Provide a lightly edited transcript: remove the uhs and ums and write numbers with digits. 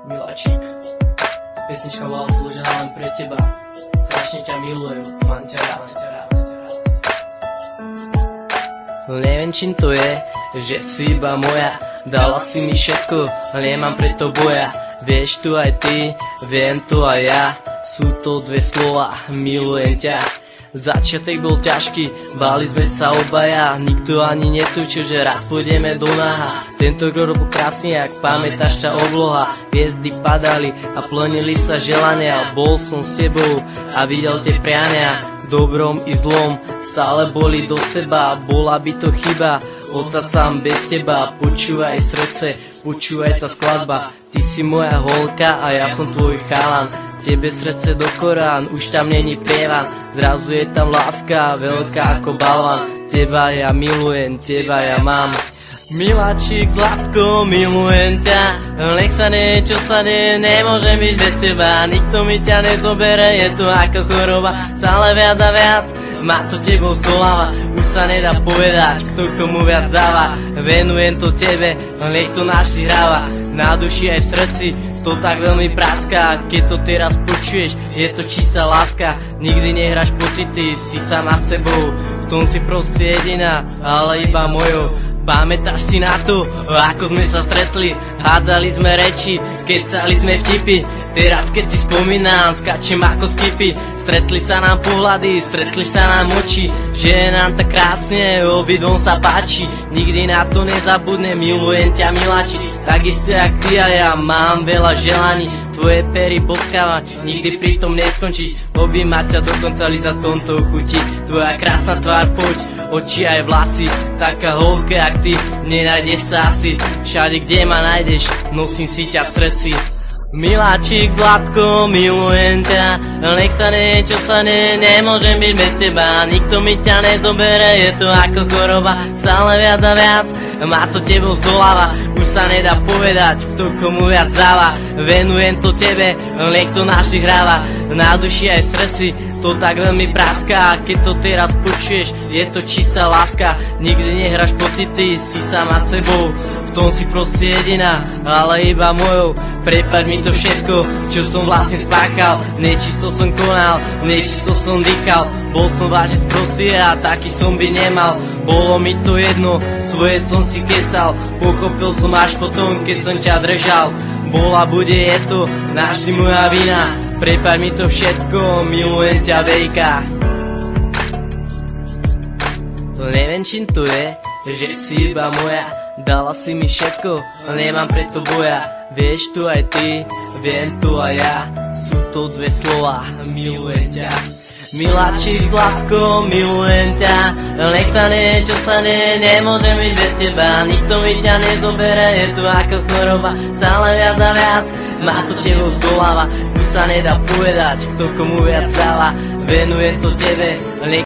Miláčik, pesnička bola slúžená len pre teba. Strašne ťa milujem, mám ťa rád. Neviem, čím to je, že si iba moja. Dala si mi všetko, nemám preto boja. Vieš tu aj ty, viem to aj ja. Sú to dve slova, milujem ťa. Začiatek bol ťažký, báli sme sa obaja. Nikto ani netučil, že raz pôjdeme do náha. Tento rok bol krásny, ak pamätáš ťa obloha. Hviezdy padali a plnili sa želania. Bol som s tebou a videl tie priania. Dobrom i zlom stále boli do seba. Bola by to chyba ostať sám bez teba. Počúvaj srdce, počúvaj tá skladba. Ty si moja holka a ja som tvoj chalan. Tebe srdce do Korán, už tam není prievan. Zrazu je tam láska, veľká ako balvan. Teba ja milujem, teba ja mám. Miláčik, zlatko, milujem ťa. Nech sa nie, čo sa nie, nemôžem byť bez teba. Nikto mi ťa nezobere, je to ako choroba. Stále viac a viac ma to tebou zdoláva. Už sa nedá povedať, kto komu viac dáva. Venujem to tebe, nech to navždy hráva. Na duši aj v srdci to tak veľmi praská. Keď to teraz počuješ, je to čistá láska. Nikdy nehráš pocity, si sama sebou. V tom si proste jediná, ale iba mojou. Pamätáš si na to, ako sme sa stretli? Hádzali sme reči, kecali sme vtipy. Teraz keď si spomínam, skačem ako skipy. Stretli sa nám pohľady, stretli sa nám oči. Že je nám tak krásne, obidvom sa páči. Nikdy na to nezabudnem, milujem ťa miláči. Takisto jak ty a ja mám veľa želaní. Tvoje pery boskávať, nikdy pritom neskončiť. Objímať ťa dokonca lízať tomto chuti. Tvoja krásna tvár, poď, oči aj vlasy. Taká holka jak ty, nenájdeš sa asi. Všade kde ma nájdeš, nosím si ťa v srdci. Miláčik, zlatko, milujem ťa. Nech sa nie, čo sa nie, nemôžem byť bez teba. Nikto mi ťa nezobere, je to ako choroba. Stále viac a viac ma to tebou zdoláva. Už sa nedá povedať, kto komu viac dáva. Venujem to tebe, nech to navždy hráva. Na duši aj v srdci to tak veľmi praská. Keď to teraz počuješ, je to čistá láska. Nikdy nehráš pocity, si sama sebou. V tom si proste jediná, ale iba mojou. Prepáč mi to všetko, čo som vlastne spáchal. Nečisto som konal, nečisto som dýchal. Bol som vážne sprostý a taký som by nemal. Bolo mi to jedno, svoje som si kecal. Pochopil som až potom, keď som ťa držal. Bola, bude, je to navždy moja vina. Prepáč mi to všetko, milujem ťa vejka. Neviem, čím to je, že si iba moja. Dala si mi všetko, nemám preto boja. Vieš tu aj ty, viem tu aj ja. Sú to dve slova, milujem ťa. Miláčik, zlatko, milujem ťa. Nech sa nie, čo sa nie, nemôžem byť bez teba. Nikto mi ťa nezobere, je to ako choroba. Stále viac a viac ma to tebou zdoláva. Už sa nedá povedať, kto komu viac dáva. Venujem to tebe, nech